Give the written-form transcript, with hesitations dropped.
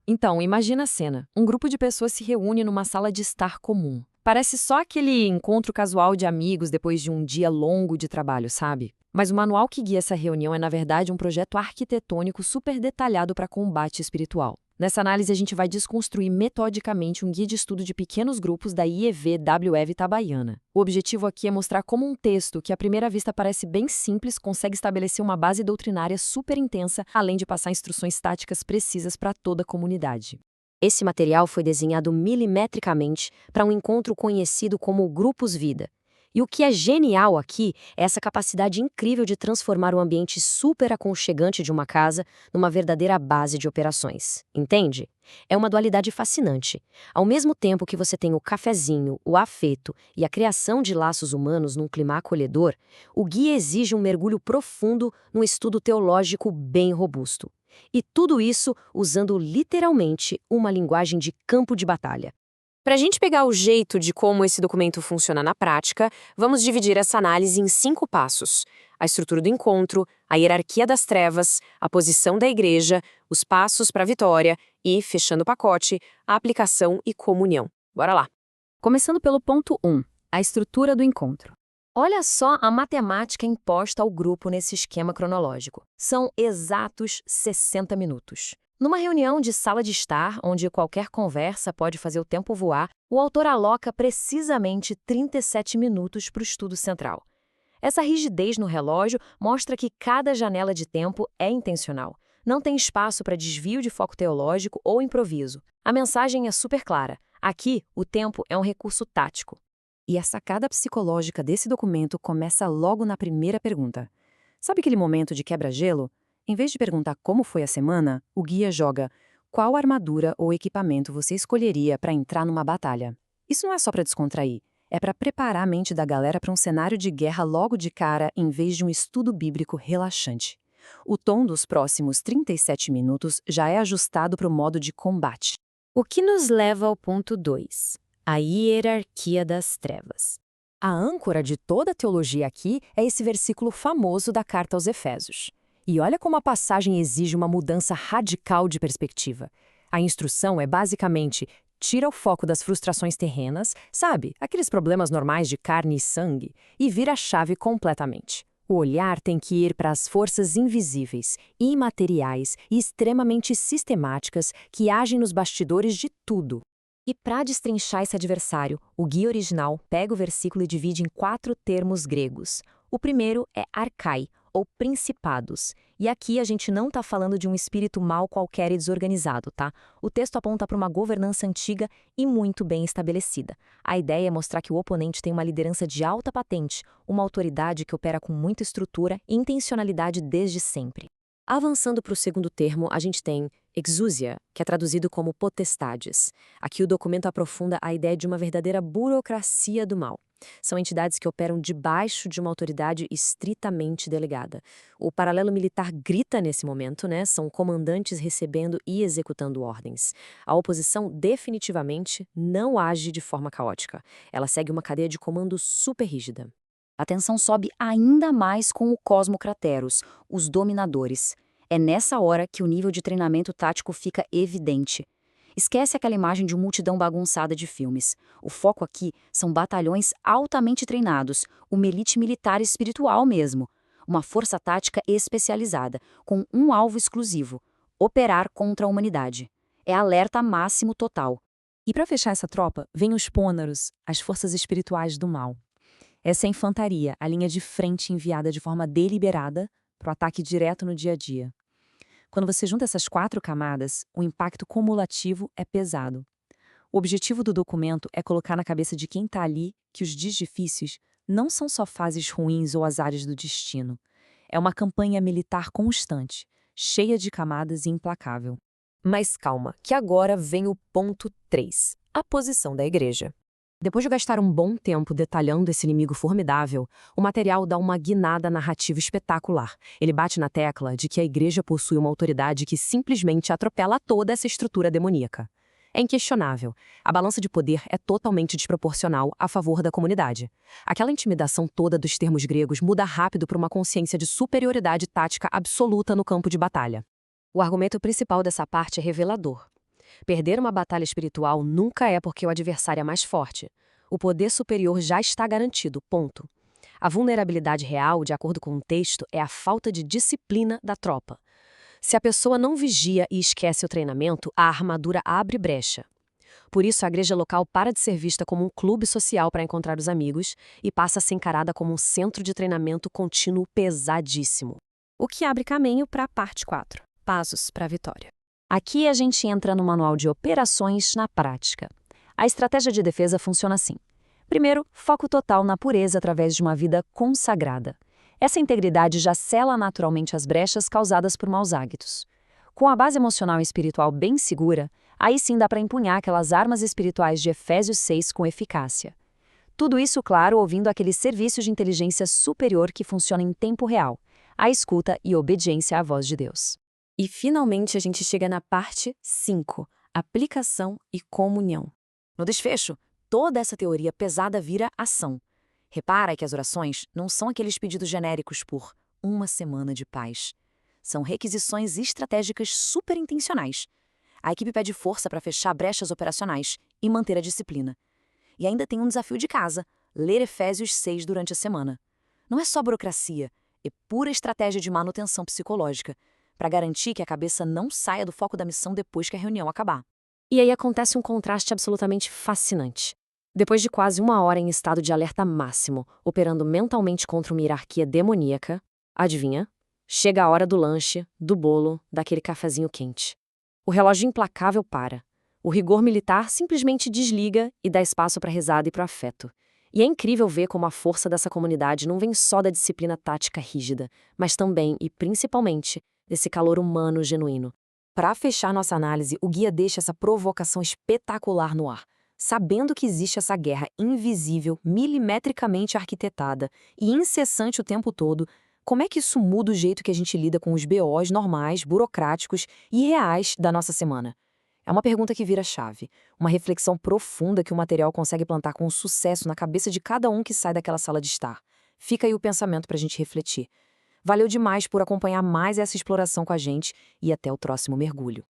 Então, imagina a cena. Um grupo de pessoas se reúne numa sala de estar comum. Parece só aquele encontro casual de amigos depois de um dia longo de trabalho, sabe? Mas o manual que guia essa reunião é, na verdade, um projeto arquitetônico super detalhado para combate espiritual. Nessa análise, a gente vai desconstruir metodicamente um guia de estudo de pequenos grupos da IEV-WEV Itabaiana. O objetivo aqui é mostrar como um texto, que à primeira vista parece bem simples, consegue estabelecer uma base doutrinária super intensa, além de passar instruções táticas precisas para toda a comunidade. Esse material foi desenhado milimetricamente para um encontro conhecido como Grupos Vida. E o que é genial aqui é essa capacidade incrível de transformar o ambiente super aconchegante de uma casa numa verdadeira base de operações. Entende? É uma dualidade fascinante. Ao mesmo tempo que você tem o cafezinho, o afeto e a criação de laços humanos num clima acolhedor, o guia exige um mergulho profundo num estudo teológico bem robusto. E tudo isso usando literalmente uma linguagem de campo de batalha. Para a gente pegar o jeito de como esse documento funciona na prática, vamos dividir essa análise em 5 passos: a estrutura do encontro, a hierarquia das trevas, a posição da igreja, os passos para a vitória e, fechando o pacote, a aplicação e comunhão. Bora lá! Começando pelo ponto 1, a estrutura do encontro. Olha só a matemática imposta ao grupo nesse esquema cronológico. São exatos 60 minutos. Numa reunião de sala de estar, onde qualquer conversa pode fazer o tempo voar, o autor aloca precisamente 37 minutos para o estudo central. Essa rigidez no relógio mostra que cada janela de tempo é intencional. Não tem espaço para desvio de foco teológico ou improviso. A mensagem é super clara. Aqui, o tempo é um recurso tático. E a sacada psicológica desse documento começa logo na primeira pergunta. Sabe aquele momento de quebra-gelo? Em vez de perguntar como foi a semana, o guia joga qual armadura ou equipamento você escolheria para entrar numa batalha. Isso não é só para descontrair, é para preparar a mente da galera para um cenário de guerra logo de cara em vez de um estudo bíblico relaxante. O tom dos próximos 37 minutos já é ajustado para o modo de combate. O que nos leva ao ponto 2, a hierarquia das trevas. A âncora de toda a teologia aqui é esse versículo famoso da carta aos Efésios. E olha como a passagem exige uma mudança radical de perspectiva. A instrução é basicamente: tira o foco das frustrações terrenas, sabe, aqueles problemas normais de carne e sangue, e vira a chave completamente. O olhar tem que ir para as forças invisíveis, imateriais e extremamente sistemáticas que agem nos bastidores de tudo. E para destrinchar esse adversário, o guia original pega o versículo e divide em 4 termos gregos. O primeiro é arcai, ou principados. E aqui a gente não está falando de um espírito mau qualquer e desorganizado, tá? O texto aponta para uma governança antiga e muito bem estabelecida. A ideia é mostrar que o oponente tem uma liderança de alta patente, uma autoridade que opera com muita estrutura e intencionalidade desde sempre. Avançando para o segundo termo, a gente tem exousia, que é traduzido como potestades. Aqui o documento aprofunda a ideia de uma verdadeira burocracia do mal. São entidades que operam debaixo de uma autoridade estritamente delegada. O paralelo militar grita nesse momento, né? São comandantes recebendo e executando ordens. A oposição definitivamente não age de forma caótica. Ela segue uma cadeia de comando super rígida. A tensão sobe ainda mais com o Cosmocrateros, os dominadores. É nessa hora que o nível de treinamento tático fica evidente. Esquece aquela imagem de uma multidão bagunçada de filmes. O foco aqui são batalhões altamente treinados, uma elite militar espiritual mesmo. Uma força tática especializada, com um alvo exclusivo: operar contra a humanidade. É alerta máximo total. E para fechar essa tropa, vem os pônaros, as forças espirituais do mal. Essa é a infantaria, a linha de frente enviada de forma deliberada para o ataque direto no dia a dia. Quando você junta essas 4 camadas, o impacto cumulativo é pesado. O objetivo do documento é colocar na cabeça de quem está ali que os dias difíceis não são só fases ruins ou azares do destino. É uma campanha militar constante, cheia de camadas e implacável. Mas calma, que agora vem o ponto 3, a posição da igreja. Depois de gastar um bom tempo detalhando esse inimigo formidável, o material dá uma guinada narrativa espetacular. Ele bate na tecla de que a igreja possui uma autoridade que simplesmente atropela toda essa estrutura demoníaca. É inquestionável. A balança de poder é totalmente desproporcional a favor da comunidade. Aquela intimidação toda dos termos gregos muda rápido para uma consciência de superioridade tática absoluta no campo de batalha. O argumento principal dessa parte é revelador. Perder uma batalha espiritual nunca é porque o adversário é mais forte. O poder superior já está garantido, ponto. A vulnerabilidade real, de acordo com o texto, é a falta de disciplina da tropa. Se a pessoa não vigia e esquece o treinamento, a armadura abre brecha. Por isso, a igreja local para de ser vista como um clube social para encontrar os amigos e passa a ser encarada como um centro de treinamento contínuo pesadíssimo. O que abre caminho para a parte 4, passos para a vitória. Aqui a gente entra no manual de operações na prática. A estratégia de defesa funciona assim. Primeiro, foco total na pureza através de uma vida consagrada. Essa integridade já sela naturalmente as brechas causadas por maus hábitos. Com a base emocional e espiritual bem segura, aí sim dá para empunhar aquelas armas espirituais de Efésios 6 com eficácia. Tudo isso, claro, ouvindo aqueles serviços de inteligência superior que funcionam em tempo real, a escuta e obediência à voz de Deus. E finalmente a gente chega na parte 5, aplicação e comunhão. No desfecho, toda essa teoria pesada vira ação. Repara que as orações não são aqueles pedidos genéricos por uma semana de paz. São requisições estratégicas super intencionais. A equipe pede força para fechar brechas operacionais e manter a disciplina. E ainda tem um desafio de casa, ler Efésios 6 durante a semana. Não é só burocracia, é pura estratégia de manutenção psicológica, para garantir que a cabeça não saia do foco da missão depois que a reunião acabar. E aí acontece um contraste absolutamente fascinante. Depois de quase uma hora em estado de alerta máximo, operando mentalmente contra uma hierarquia demoníaca, adivinha? Chega a hora do lanche, do bolo, daquele cafezinho quente. O relógio implacável para. O rigor militar simplesmente desliga e dá espaço para a risada e para o afeto. E é incrível ver como a força dessa comunidade não vem só da disciplina tática rígida, mas também e principalmente desse calor humano genuíno. Para fechar nossa análise, o guia deixa essa provocação espetacular no ar. Sabendo que existe essa guerra invisível, milimetricamente arquitetada e incessante o tempo todo, como é que isso muda o jeito que a gente lida com os BOs normais, burocráticos e reais da nossa semana? É uma pergunta que vira chave, uma reflexão profunda que o material consegue plantar com sucesso na cabeça de cada um que sai daquela sala de estar. Fica aí o pensamento para a gente refletir. Valeu demais por acompanhar mais essa exploração com a gente e até o próximo mergulho.